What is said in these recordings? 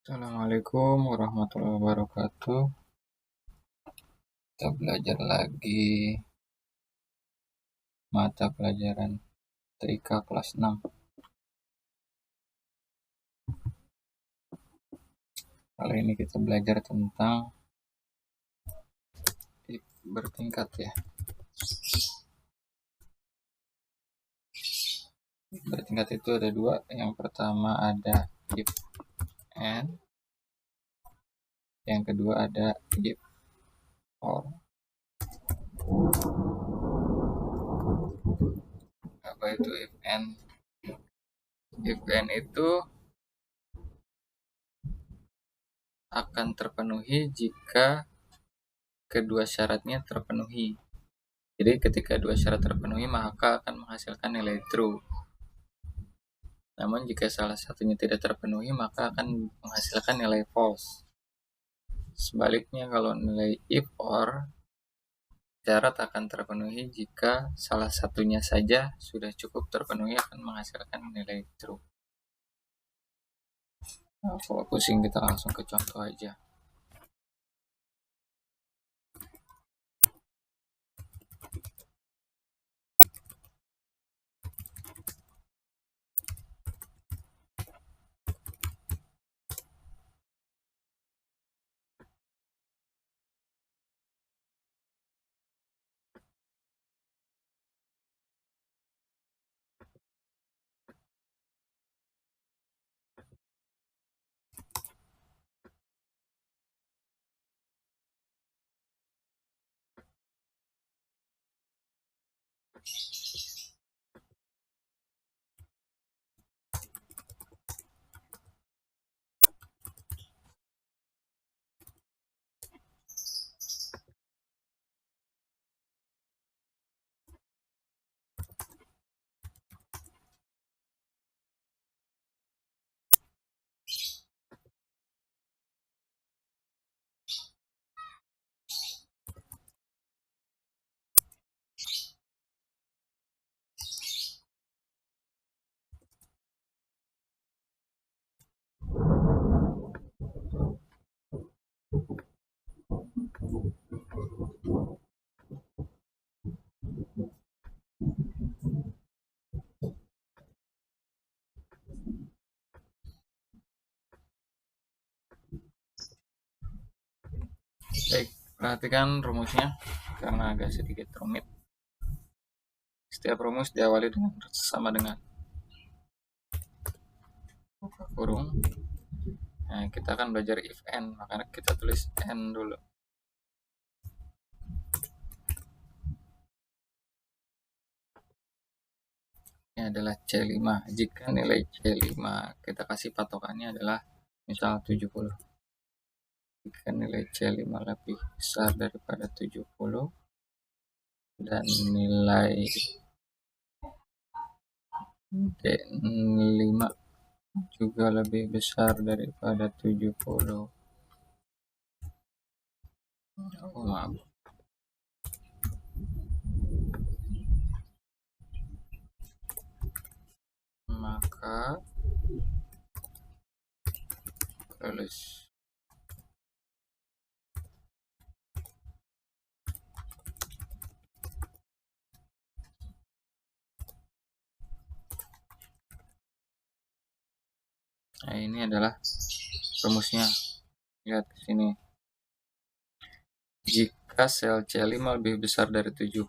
Assalamualaikum warahmatullahi wabarakatuh. Kita belajar lagi mata pelajaran TIK kelas 6. Kali ini kita belajar tentang if bertingkat ya. If bertingkat itu ada dua. Yang pertama ada if and, yang kedua ada if or. Apa itu if and? If and itu akan terpenuhi jika kedua syaratnya terpenuhi. Jadi ketika dua syarat terpenuhi maka akan menghasilkan nilai true. Namun jika salah satunya tidak terpenuhi maka akan menghasilkan nilai false. Sebaliknya kalau nilai if or, syarat akan terpenuhi jika salah satunya saja sudah cukup terpenuhi akan menghasilkan nilai true. Nah, kalau pusing kita langsung ke contoh aja. Baik, perhatikan rumusnya karena agak sedikit rumit. Setiap rumus diawali dengan sama dengan buka kurung. Nah, kita akan belajar if and, makanya kita tulis and dulu. Ini adalah C5. Jika nilai C5 kita kasih patokannya adalah misal 70. Jika nilai C5 lebih besar daripada 70 dan nilai D5 juga lebih besar daripada 70. Oh, maaf. Maka lulus. Nah, ini adalah rumusnya. Lihat di sini. Jika sel C5 lebih besar dari 70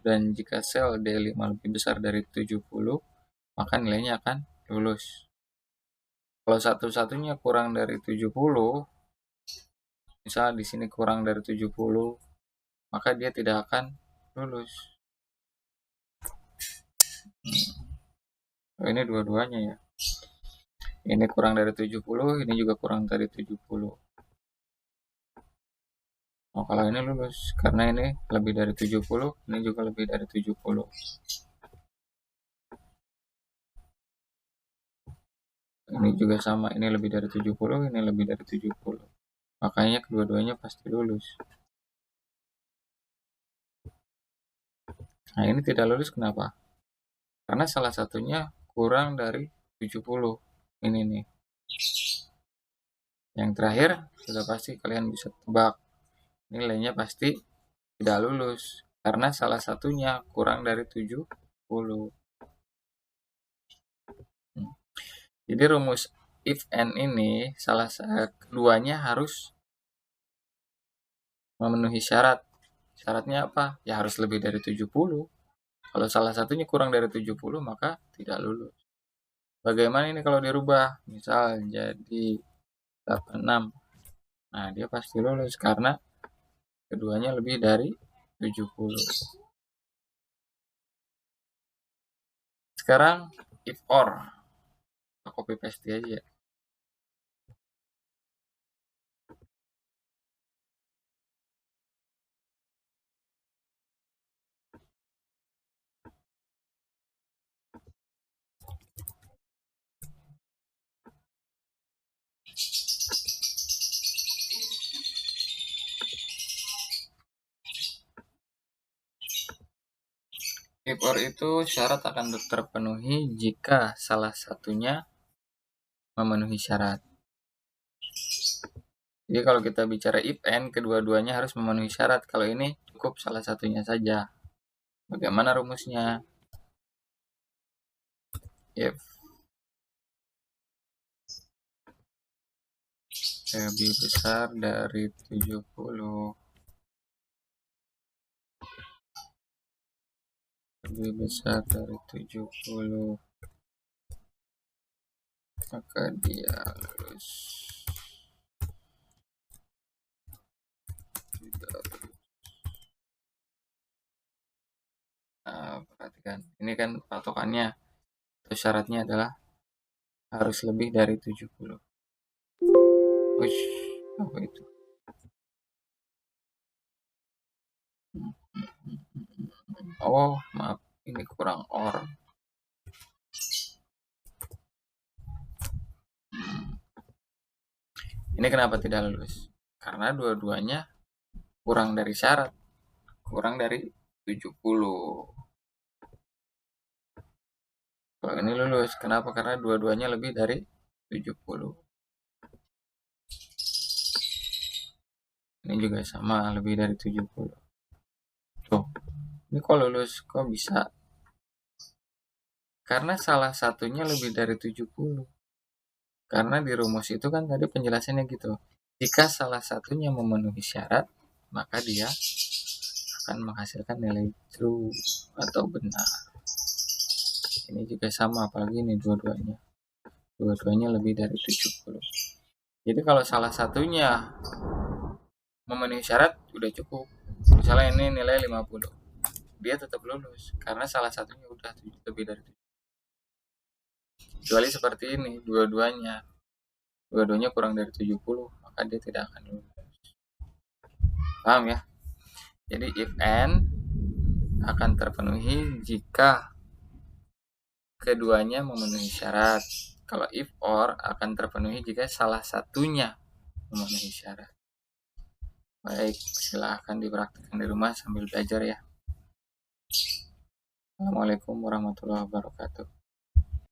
dan jika sel D5 lebih besar dari 70, maka nilainya akan lulus. Kalau satu-satunya kurang dari 70, misal di sini kurang dari 70, maka dia tidak akan lulus. Oh, ini dua-duanya ya. Ini kurang dari 70, ini juga kurang dari 70. Oh, kalau ini lulus karena ini lebih dari 70, ini juga lebih dari 70. Ini juga sama, ini lebih dari 70, ini lebih dari 70. Makanya kedua-duanya pasti lulus. Nah, ini tidak lulus kenapa? Karena salah satunya kurang dari 70. Ini nih. Yang terakhir sudah pasti kalian bisa tebak. Nilainya pasti tidak lulus karena salah satunya kurang dari 70. Jadi rumus if and ini salah keduanya harus memenuhi syarat. Syaratnya apa? Ya harus lebih dari 70. Kalau salah satunya kurang dari 70 maka tidak lulus. Bagaimana ini kalau dirubah? Misal jadi 86. Nah, dia pasti lulus karena keduanya lebih dari 70. Sekarang if or. Copy paste aja. If or itu syarat akan terpenuhi jika salah satunya memenuhi syarat. Jadi kalau kita bicara if and, kedua-duanya harus memenuhi syarat. Kalau ini cukup salah satunya saja. Bagaimana rumusnya? If lebih besar dari 70, lebih besar dari 70, maka dia lulus. Nah, perhatikan, ini kan patokannya atau syaratnya adalah harus lebih dari 70. Ush, apa itu? Oh, maaf, ini kurang or. Ini kenapa tidak lulus? Karena dua-duanya kurang dari syarat, kurang dari 70. Kalau ini lulus, kenapa? Karena dua-duanya lebih dari 70. Ini juga sama, lebih dari 70. Tuh, ini kok lulus? Kok bisa? Karena salah satunya lebih dari 70. Karena di rumus itu kan tadi penjelasannya gitu. Jika salah satunya memenuhi syarat, maka dia akan menghasilkan nilai true atau benar. Ini juga sama, apalagi ini dua-duanya. Dua-duanya lebih dari 70. Jadi kalau salah satunya memenuhi syarat, udah cukup. Misalnya ini nilai 50. Dia tetap lulus karena salah satunya udah lebih dari 70. Kecuali seperti ini, dua-duanya kurang dari 70, maka dia tidak akan lulus. Paham ya? Jadi if and akan terpenuhi jika keduanya memenuhi syarat. Kalau if or akan terpenuhi jika salah satunya memenuhi syarat. Baik, silahkan dipraktikkan di rumah sambil belajar ya. Assalamualaikum warahmatullahi wabarakatuh.